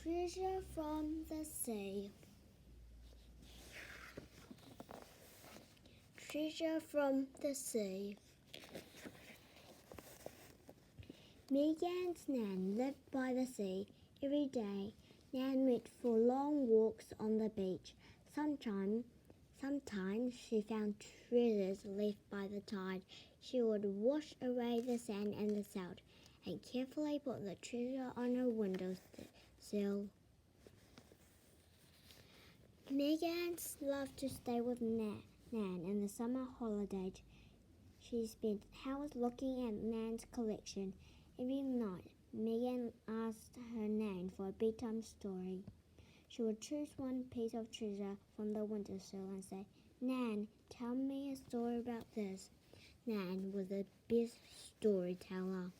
treasure from the sea. Treasure from the sea. Megan's Nan lived by the sea. Every day, Nan went for long walks on the beach. Sometimes she found treasures left by the tide. She would wash away the sand and the salt and carefully put the treasure on her windowsill. Megan loved to stay with Nan in the summer holidays. She spent hours looking at Nan's collection. Every night, Megan asked her Nan for a bedtime story. She would choose one piece of treasure from the windowsill and say, "Nan, tell me a story about this." Nan was the best storyteller.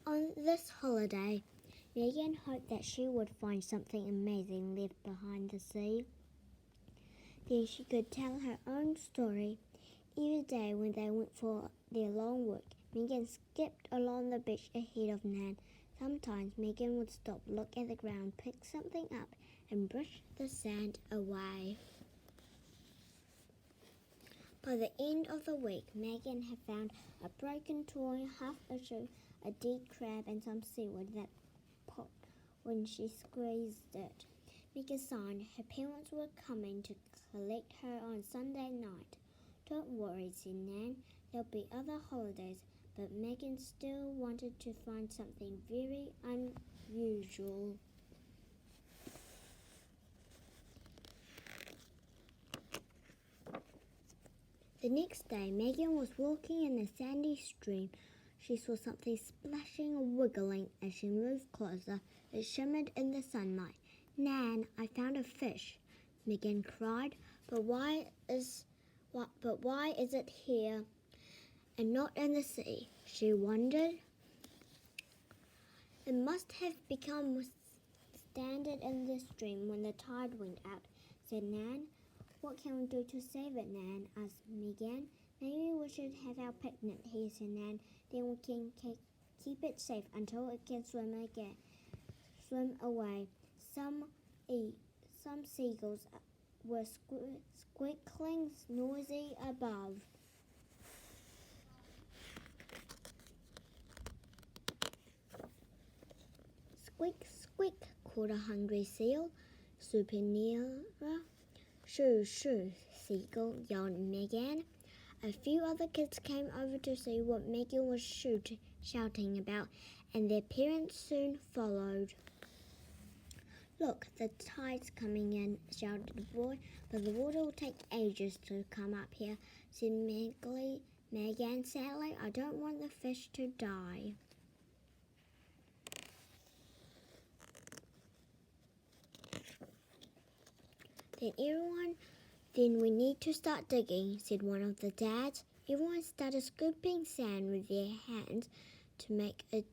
On this holiday, Megan hoped that she would find something amazing left behind the sea. Then she could tell her own story. Every day when they went for their long walk, Megan skipped along the beach ahead of Nan. Sometimes Megan would stop, look at the ground, pick something up, and brush the sand away. By the end of the week, Megan had found a broken toy, half a shoe, a dead crab, and some seaweed that popped when she squeezed it. Megan sighed. Her parents were coming to collect her on Sunday night. "Don't worry," said Nan. "There'll be other holidays." But Megan still wanted to find something very unusual. The next day, Megan was walking in a sandy stream. She saw something splashing and wiggling. As she moved closer, it shimmered in the sunlight. "Nan, I found a fish," Megan cried. But why is it here and not in the sea?" she wondered. "It must have become stranded in the stream when the tide went out," said Nan. "What can we do to save it, Nan?" asked Megan. "Maybe we should have our picnic here," said Nan. "Then we can keep it safe until it can swim away." Some seagulls were squeaking noisy above. "Squeak, squeak," called a hungry seal. "Supernera." "Shoo, shoo," seagull yelled Megan. A few other kids came over to see what Megan was shouting about, and their parents soon followed. "Look, the tide's coming in," shouted the boy. "But the water will take ages to come up here," said Megan sadly. "I don't want the fish to die." Then we need to start digging," said one of the dads. Everyone started scooping sand with their hands to make a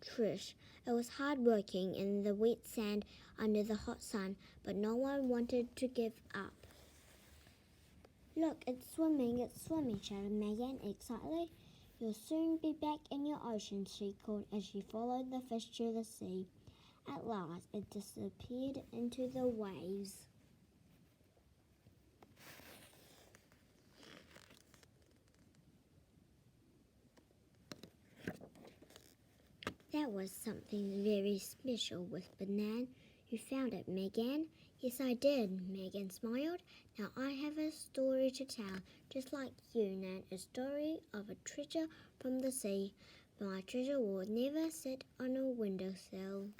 trench. It was hard working in the wet sand under the hot sun, but no one wanted to give up. "Look, it's swimming, shouted Megan excitedly. "You'll soon be back in your ocean," she called as she followed the fish to the sea. At last, it disappeared into the waves. "That was something very special," whispered Nan. "You found it, Megan." "Yes, I did," Megan smiled. "Now I have a story to tell, just like you, Nan, a story of a treasure from the sea. My treasure will never sit on a windowsill."